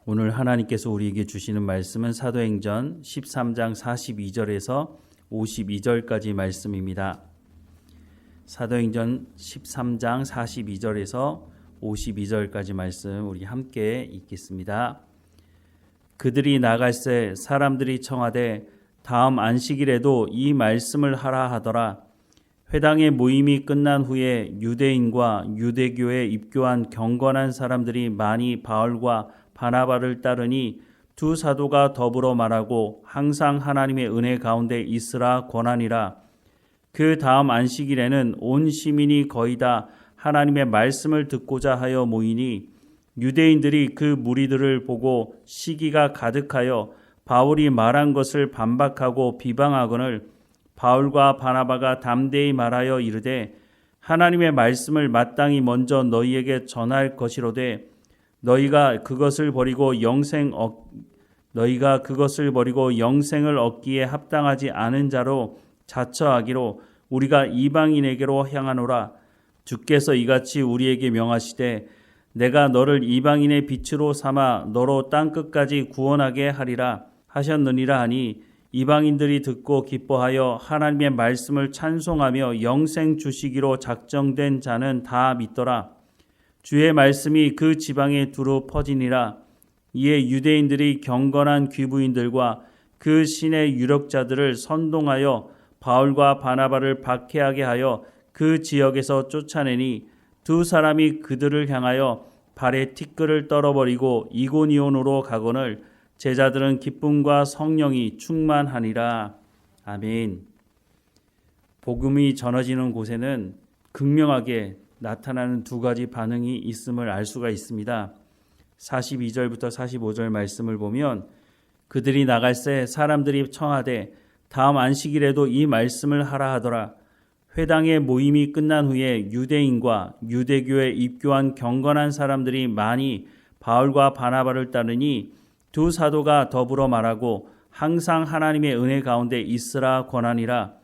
오늘 하나님께서 우리에게 주시는 말씀은 사도행전 13장 42절에서 52절까지 말씀입니다. 사도행전 13장 42절에서 52절까지 말씀 우리 함께 읽겠습니다. 그들이 나갈새 사람들이 청하되 다음 안식일에도 이 말씀을 하라 하더라. 회당의 모임이 끝난 후에 유대인과 유대교에 입교한 경건한 사람들이 많이 바울과 바나바를 따르니 두 사도가 더불어 말하고 항상 하나님의 은혜 가운데 있으라 권하니라. 그 다음 안식일에는 온 시민이 거의 다 하나님의 말씀을 듣고자 하여 모이니 유대인들이 그 무리들을 보고 시기가 가득하여 바울이 말한 것을 반박하고 비방하거늘 바울과 바나바가 담대히 말하여 이르되 하나님의 말씀을 마땅히 먼저 너희에게 전할 것이로되 너희가 그것을 버리고 영생을 얻기에 합당하지 않은 자로 자처하기로 우리가 이방인에게로 향하노라. 주께서 이같이 우리에게 명하시되 내가 너를 이방인의 빛으로 삼아 너로 땅끝까지 구원하게 하리라 하셨느니라 하니 이방인들이 듣고 기뻐하여 하나님의 말씀을 찬송하며 영생 주시기로 작정된 자는 다 믿더라. 주의 말씀이 그 지방에 두루 퍼지니라. 이에 유대인들이 경건한 귀부인들과 그 신의 유력자들을 선동하여 바울과 바나바를 박해하게 하여 그 지역에서 쫓아내니 두 사람이 그들을 향하여 발에 티끌을 떨어버리고 이고니온으로 가거늘 제자들은 기쁨과 성령이 충만하니라. 아멘. 복음이 전해지는 곳에는 극명하게 나타나는 두 가지 반응이 있음을 알 수가 있습니다. 42절부터 45절 말씀을 보면 그들이 나갈새 사람들이 청하되 다음 안식일에도 이 말씀을 하라 하더라. 회당의 모임이 끝난 후에 유대인과 유대교에 입교한 경건한 사람들이 많이 바울과 바나바를 따르니 두 사도가 더불어 말하고 항상 하나님의 은혜 가운데 있으라 권하니라.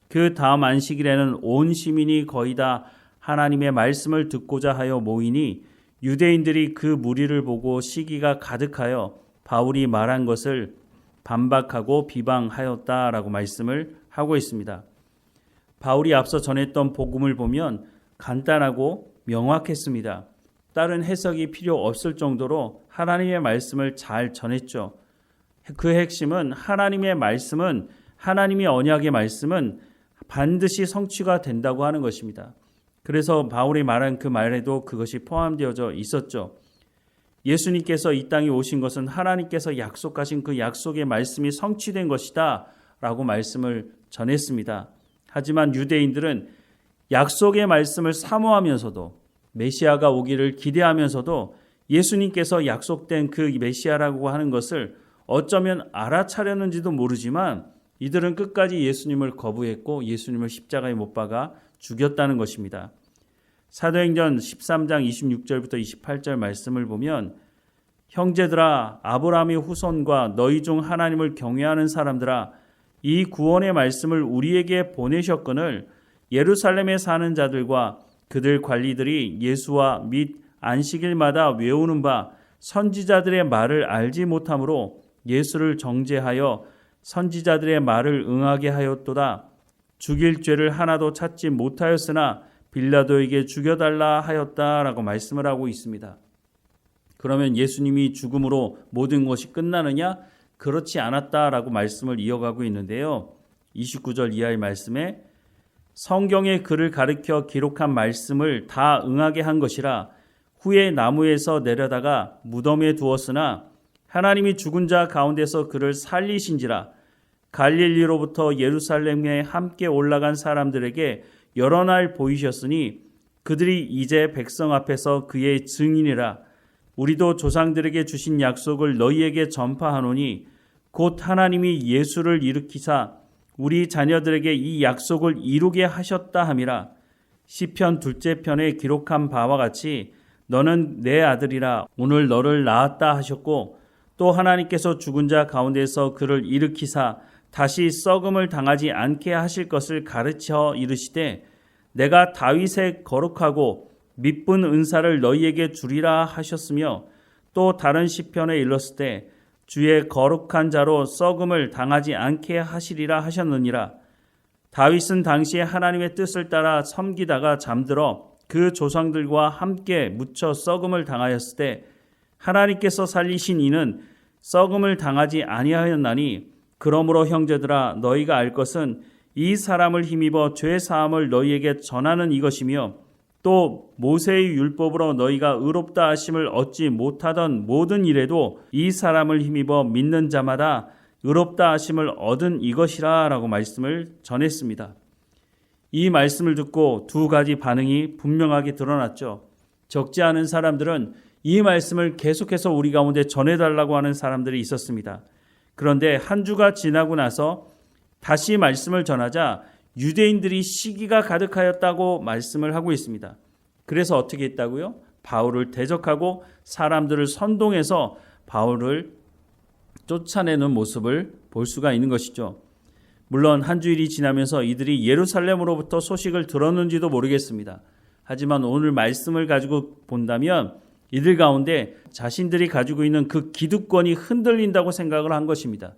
그 다음 안식일에는 온 시민이 거의 다 하나님의 말씀을 듣고자 하여 모이니 유대인들이 그 무리를 보고 시기가 가득하여 바울이 말한 것을 반박하고 비방하였다라고 말씀을 하고 있습니다. 바울이 앞서 전했던 복음을 보면 간단하고 명확했습니다. 다른 해석이 필요 없을 정도로 하나님의 말씀을 잘 전했죠. 그 핵심은 하나님의 말씀은 하나님의 언약의 말씀은 반드시 성취가 된다고 하는 것입니다. 그래서 바울이 말한 그 말에도 그것이 포함되어져 있었죠. 예수님께서 이 땅에 오신 것은 하나님께서 약속하신 그 약속의 말씀이 성취된 것이다 라고 말씀을 전했습니다. 하지만 유대인들은 약속의 말씀을 사모하면서도 메시아가 오기를 기대하면서도 예수님께서 약속된 그 메시아라고 하는 것을 어쩌면 알아차렸는지도 모르지만 이들은 끝까지 예수님을 거부했고 예수님을 십자가에 못 박아 죽였다는 것입니다. 사도행전 13장 26절부터 28절 말씀을 보면 형제들아 아브라함의 후손과 너희 중 하나님을 경외하는 사람들아 이 구원의 말씀을 우리에게 보내셨거늘 예루살렘에 사는 자들과 그들 관리들이 예수와 및 안식일마다 외우는 바 선지자들의 말을 알지 못하므로 예수를 정죄하여 선지자들의 말을 응하게 하였도다. 죽일 죄를 하나도 찾지 못하였으나 빌라도에게 죽여달라 하였다라고 말씀을 하고 있습니다. 그러면 예수님이 죽음으로 모든 것이 끝나느냐? 그렇지 않았다라고 말씀을 이어가고 있는데요. 29절 이하의 말씀에 성경의 글을 가르쳐 기록한 말씀을 다 응하게 한 것이라 후에 나무에서 내려다가 무덤에 두었으나 하나님이 죽은 자 가운데서 그를 살리신지라 갈릴리로부터 예루살렘에 함께 올라간 사람들에게 여러 날 보이셨으니 그들이 이제 백성 앞에서 그의 증인이라. 우리도 조상들에게 주신 약속을 너희에게 전파하노니 곧 하나님이 예수를 일으키사 우리 자녀들에게 이 약속을 이루게 하셨다 함이라. 시편 2째 편에 기록한 바와 같이 너는 내 아들이라 오늘 너를 낳았다 하셨고 또 하나님께서 죽은 자 가운데서 그를 일으키사 다시 썩음을 당하지 않게 하실 것을 가르쳐 이르시되 내가 다윗의 거룩하고 미쁜 은사를 너희에게 주리라 하셨으며 또 다른 시편에 일렀을 때 주의 거룩한 자로 썩음을 당하지 않게 하시리라 하셨느니라. 다윗은 당시에 하나님의 뜻을 따라 섬기다가 잠들어 그 조상들과 함께 묻혀 썩음을 당하였을 때 하나님께서 살리신 이는 썩음을 당하지 아니하였나니 그러므로 형제들아 너희가 알 것은 이 사람을 힘입어 죄 사함을 너희에게 전하는 이것이며 또 모세의 율법으로 너희가 의롭다 하심을 얻지 못하던 모든 일에도 이 사람을 힘입어 믿는 자마다 의롭다 하심을 얻은 이것이라 라고 말씀을 전했습니다. 이 말씀을 듣고 두 가지 반응이 분명하게 드러났죠. 적지 않은 사람들은 이 말씀을 계속해서 우리 가운데 전해달라고 하는 사람들이 있었습니다. 그런데 한 주가 지나고 나서 다시 말씀을 전하자 유대인들이 시기가 가득하였다고 말씀을 하고 있습니다. 그래서 어떻게 했다고요? 바울을 대적하고 사람들을 선동해서 바울을 쫓아내는 모습을 볼 수가 있는 것이죠. 물론 한 주일이 지나면서 이들이 예루살렘으로부터 소식을 들었는지도 모르겠습니다. 하지만 오늘 말씀을 가지고 본다면 이들 가운데 자신들이 가지고 있는 그 기득권이 흔들린다고 생각을 한 것입니다.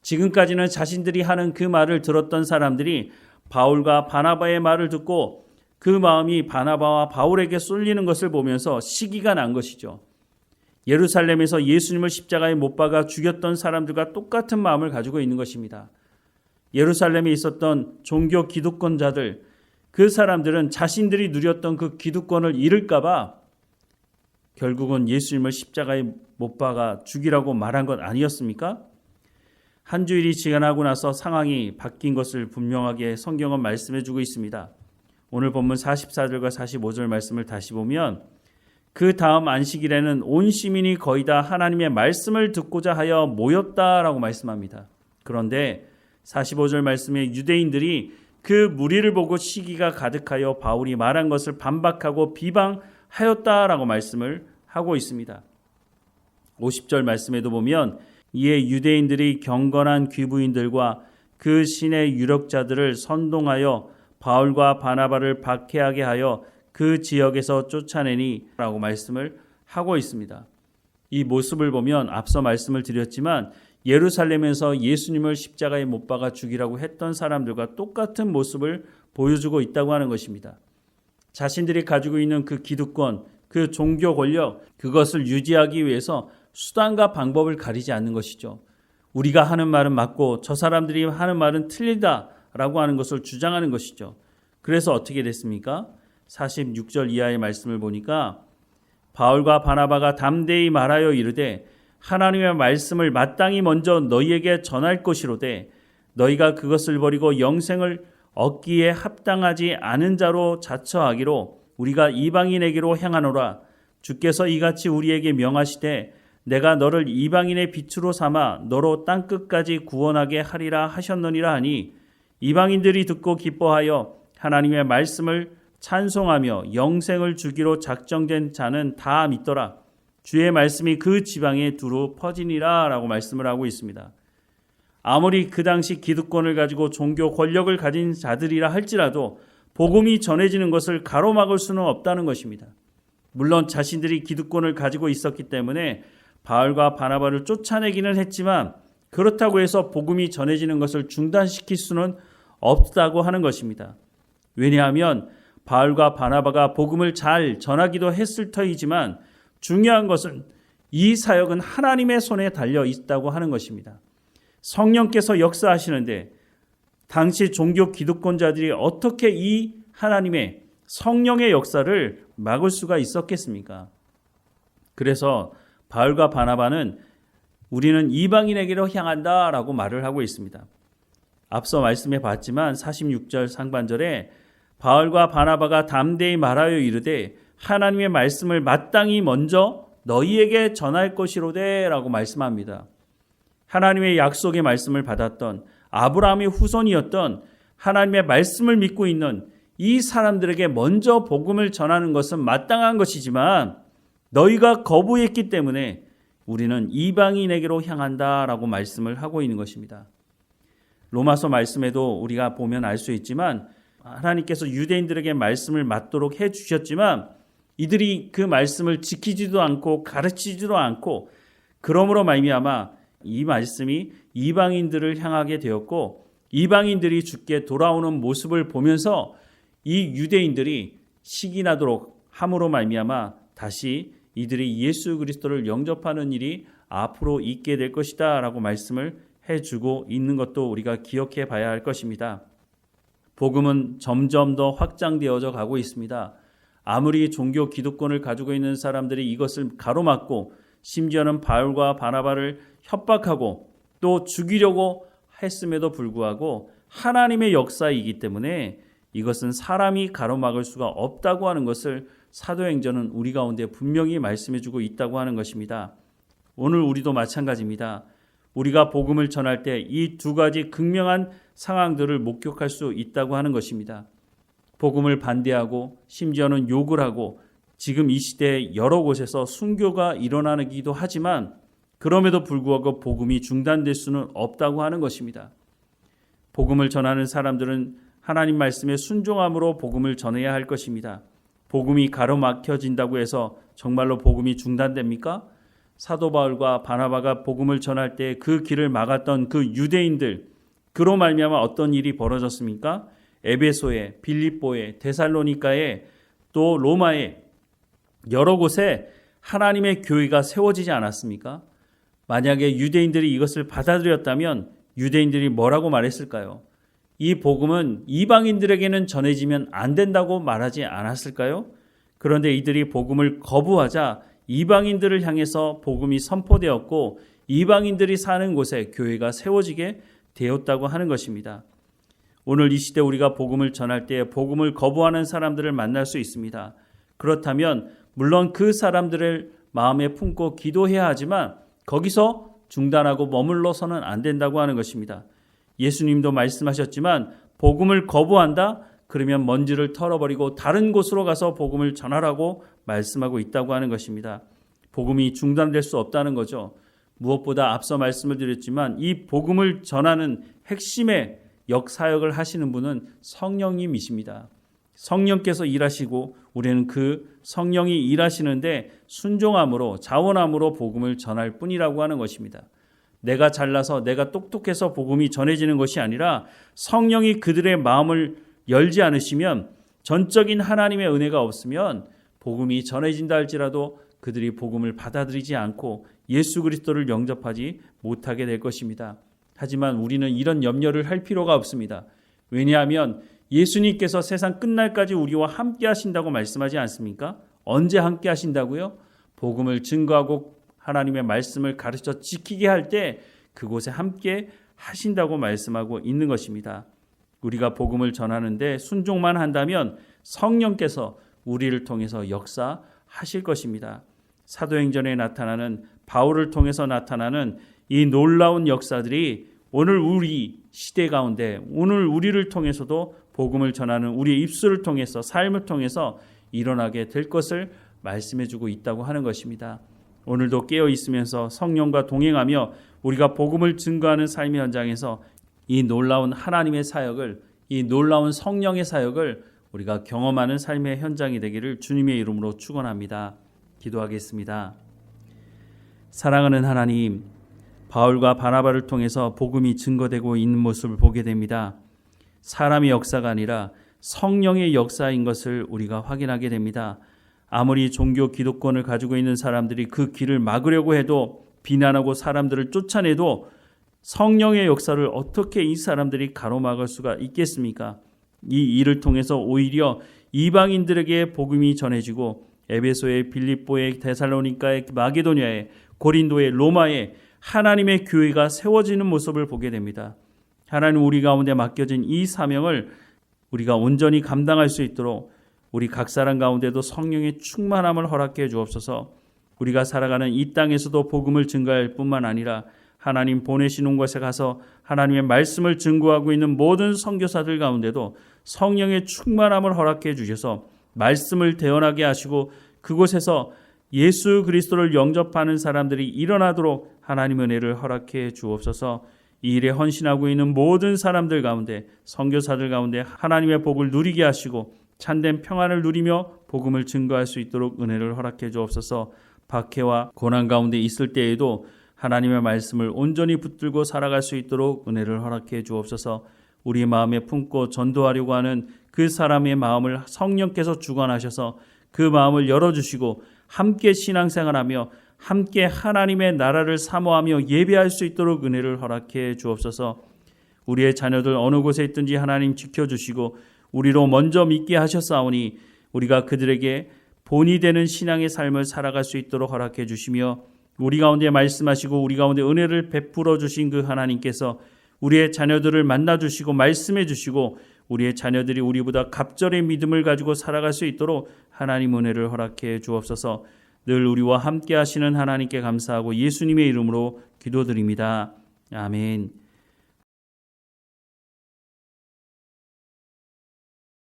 지금까지는 자신들이 하는 그 말을 들었던 사람들이 바울과 바나바의 말을 듣고 그 마음이 바나바와 바울에게 쏠리는 것을 보면서 시기가 난 것이죠. 예루살렘에서 예수님을 십자가에 못 박아 죽였던 사람들과 똑같은 마음을 가지고 있는 것입니다. 예루살렘에 있었던 종교 기득권자들, 그 사람들은 자신들이 누렸던 그 기득권을 잃을까 봐 결국은 예수님을 십자가에 못 박아 죽이라고 말한 것 아니었습니까? 한 주일이 지나고 나서 상황이 바뀐 것을 분명하게 성경은 말씀해 주고 있습니다. 오늘 본문 44절과 45절 말씀을 다시 보면 그 다음 안식일에는 온 시민이 거의 다 하나님의 말씀을 듣고자 하여 모였다라고 말씀합니다. 그런데 45절 말씀에 유대인들이 그 무리를 보고 시기가 가득하여 바울이 말한 것을 반박하고 비방하였다라고 말씀을 하고 있습니다. 50절 말씀에도 보면 이에 유대인들이 경건한 귀부인들과 그 신의 유력자들을 선동하여 바울과 바나바를 박해하게 하여 그 지역에서 쫓아내니 라고 말씀을 하고 있습니다. 이 모습을 보면 앞서 말씀을 드렸지만 예루살렘에서 예수님을 십자가에 못 박아 죽이라고 했던 사람들과 똑같은 모습을 보여주고 있다고 하는 것입니다. 자신들이 가지고 있는 그 기득권, 그 종교 권력, 그것을 유지하기 위해서 수단과 방법을 가리지 않는 것이죠. 우리가 하는 말은 맞고 저 사람들이 하는 말은 틀리다라고 하는 것을 주장하는 것이죠. 그래서 어떻게 됐습니까? 46절 이하의 말씀을 보니까 바울과 바나바가 담대히 말하여 이르되 하나님의 말씀을 마땅히 먼저 너희에게 전할 것이로되 너희가 그것을 버리고 영생을 얻기에 합당하지 않은 자로 자처하기로 우리가 이방인에게로 향하노라. 주께서 이같이 우리에게 명하시되 내가 너를 이방인의 빛으로 삼아 너로 땅끝까지 구원하게 하리라 하셨느니라 하니 이방인들이 듣고 기뻐하여 하나님의 말씀을 찬송하며 영생을 주기로 작정된 자는 다 믿더라. 주의 말씀이 그 지방에 두루 퍼지니라 라고 말씀을 하고 있습니다. 아무리 그 당시 기득권을 가지고 종교 권력을 가진 자들이라 할지라도 복음이 전해지는 것을 가로막을 수는 없다는 것입니다. 물론 자신들이 기득권을 가지고 있었기 때문에 바울과 바나바를 쫓아내기는 했지만 그렇다고 해서 복음이 전해지는 것을 중단시킬 수는 없다고 하는 것입니다. 왜냐하면 바울과 바나바가 복음을 잘 전하기도 했을 터이지만 중요한 것은 이 사역은 하나님의 손에 달려 있다고 하는 것입니다. 성령께서 역사하시는데 당시 종교 기득권자들이 어떻게 이 하나님의 성령의 역사를 막을 수가 있었겠습니까? 그래서 바울과 바나바는 우리는 이방인에게로 향한다라고 말을 하고 있습니다. 앞서 말씀해 봤지만 46절 상반절에 바울과 바나바가 담대히 말하여 이르되 하나님의 말씀을 마땅히 먼저 너희에게 전할 것이로되 라고 말씀합니다. 하나님의 약속의 말씀을 받았던 아브라함의 후손이었던 하나님의 말씀을 믿고 있는 이 사람들에게 먼저 복음을 전하는 것은 마땅한 것이지만 너희가 거부했기 때문에 우리는 이방인에게로 향한다라고 말씀을 하고 있는 것입니다. 로마서 말씀에도 우리가 보면 알 수 있지만 하나님께서 유대인들에게 말씀을 맞도록 해주셨지만 이들이 그 말씀을 지키지도 않고 가르치지도 않고 그러므로 말미암아 이 말씀이 이방인들을 향하게 되었고 이방인들이 주께 돌아오는 모습을 보면서 이 유대인들이 식이 나도록 함으로 말미암아 다시 이들이 예수 그리스도를 영접하는 일이 앞으로 있게 될 것이다 라고 말씀을 해주고 있는 것도 우리가 기억해 봐야 할 것입니다. 복음은 점점 더 확장되어져 가고 있습니다. 아무리 종교 기득권을 가지고 있는 사람들이 이것을 가로막고 심지어는 바울과 바나바를 협박하고 또 죽이려고 했음에도 불구하고 하나님의 역사이기 때문에 이것은 사람이 가로막을 수가 없다고 하는 것을 사도행전은 우리 가운데 분명히 말씀해주고 있다고 하는 것입니다. 오늘 우리도 마찬가지입니다. 우리가 복음을 전할 때 이 두 가지 극명한 상황들을 목격할 수 있다고 하는 것입니다. 복음을 반대하고 심지어는 욕을 하고 지금 이 시대에 여러 곳에서 순교가 일어나기도 하지만 그럼에도 불구하고 복음이 중단될 수는 없다고 하는 것입니다. 복음을 전하는 사람들은 하나님 말씀에 순종함으로 복음을 전해야 할 것입니다. 복음이 가로막혀진다고 해서 정말로 복음이 중단됩니까? 사도 바울과 바나바가 복음을 전할 때 그 길을 막았던 그 유대인들, 그로 말미암아 어떤 일이 벌어졌습니까? 에베소에, 빌립보에, 데살로니가에, 또 로마에 여러 곳에 하나님의 교회가 세워지지 않았습니까? 만약에 유대인들이 이것을 받아들였다면 유대인들이 뭐라고 말했을까요? 이 복음은 이방인들에게는 전해지면 안 된다고 말하지 않았을까요? 그런데 이들이 복음을 거부하자 이방인들을 향해서 복음이 선포되었고 이방인들이 사는 곳에 교회가 세워지게 되었다고 하는 것입니다. 오늘 이 시대 우리가 복음을 전할 때 복음을 거부하는 사람들을 만날 수 있습니다. 그렇다면 물론 그 사람들을 마음에 품고 기도해야 하지만 거기서 중단하고 머물러서는 안 된다고 하는 것입니다. 예수님도 말씀하셨지만 복음을 거부한다? 그러면 먼지를 털어버리고 다른 곳으로 가서 복음을 전하라고 말씀하고 있다고 하는 것입니다. 복음이 중단될 수 없다는 거죠. 무엇보다 앞서 말씀을 드렸지만 이 복음을 전하는 핵심의 역사역을 하시는 분은 성령님이십니다. 성령께서 일하시고 우리는 그 성령이 일하시는데 순종함으로 자원함으로 복음을 전할 뿐이라고 하는 것입니다. 내가 잘나서 내가 똑똑해서 복음이 전해지는 것이 아니라 성령이 그들의 마음을 열지 않으시면 전적인 하나님의 은혜가 없으면 복음이 전해진다 할지라도 그들이 복음을 받아들이지 않고 예수 그리스도를 영접하지 못하게 될 것입니다. 하지만 우리는 이런 염려를 할 필요가 없습니다. 왜냐하면 예수님께서 세상 끝날까지 우리와 함께 하신다고 말씀하지 않습니까? 언제 함께 하신다고요? 복음을 증거하고 하나님의 말씀을 가르쳐 지키게 할 때 그곳에 함께 하신다고 말씀하고 있는 것입니다. 우리가 복음을 전하는데 순종만 한다면 성령께서 우리를 통해서 역사하실 것입니다. 사도행전에 나타나는 바울을 통해서 나타나는 이 놀라운 역사들이 오늘 우리 시대 가운데 오늘 우리를 통해서도 복음을 전하는 우리의 입술을 통해서 삶을 통해서 일어나게 될 것을 말씀해주고 있다고 하는 것입니다. 오늘도 깨어 있으면서 성령과 동행하며 우리가 복음을 증거하는 삶의 현장에서 이 놀라운 하나님의 사역을, 이 놀라운 성령의 사역을 우리가 경험하는 삶의 현장이 되기를 주님의 이름으로 축원합니다. 기도하겠습니다. 사랑하는 하나님, 바울과 바나바를 통해서 복음이 증거되고 있는 모습을 보게 됩니다. 사람의 역사가 아니라 성령의 역사인 것을 우리가 확인하게 됩니다. 아무리 종교 기득권을 가지고 있는 사람들이 그 길을 막으려고 해도 비난하고 사람들을 쫓아내도 성령의 역사를 어떻게 이 사람들이 가로막을 수가 있겠습니까? 이 일을 통해서 오히려 이방인들에게 복음이 전해지고 에베소에, 빌립보에, 데살로니가에, 마게도냐에, 고린도에, 로마에 하나님의 교회가 세워지는 모습을 보게 됩니다. 하나님 우리 가운데 맡겨진 이 사명을 우리가 온전히 감당할 수 있도록 우리 각 사람 가운데도 성령의 충만함을 허락해 주옵소서. 우리가 살아가는 이 땅에서도 복음을 증거할 뿐만 아니라 하나님 보내시는 곳에 가서 하나님의 말씀을 증거하고 있는 모든 선교사들 가운데도 성령의 충만함을 허락해 주셔서 말씀을 대언하게 하시고 그곳에서 예수 그리스도를 영접하는 사람들이 일어나도록 하나님 은혜를 허락해 주옵소서. 이 일에 헌신하고 있는 모든 사람들 가운데 선교사들 가운데 하나님의 복을 누리게 하시고 참된 평안을 누리며 복음을 증거할 수 있도록 은혜를 허락해 주옵소서. 박해와 고난 가운데 있을 때에도 하나님의 말씀을 온전히 붙들고 살아갈 수 있도록 은혜를 허락해 주옵소서. 우리 마음에 품고 전도하려고 하는 그 사람의 마음을 성령께서 주관하셔서 그 마음을 열어주시고 함께 신앙생활하며 함께 하나님의 나라를 사모하며 예배할 수 있도록 은혜를 허락해 주옵소서. 우리의 자녀들 어느 곳에 있든지 하나님 지켜주시고 우리로 먼저 믿게 하셨사오니 우리가 그들에게 본이 되는 신앙의 삶을 살아갈 수 있도록 허락해 주시며 우리 가운데 말씀하시고 우리 가운데 은혜를 베풀어 주신 그 하나님께서 우리의 자녀들을 만나 주시고 말씀해 주시고 우리의 자녀들이 우리보다 갑절의 믿음을 가지고 살아갈 수 있도록 하나님 은혜를 허락해 주옵소서. 늘 우리와 함께 하시는 하나님께 감사하고 예수님의 이름으로 기도드립니다. 아멘.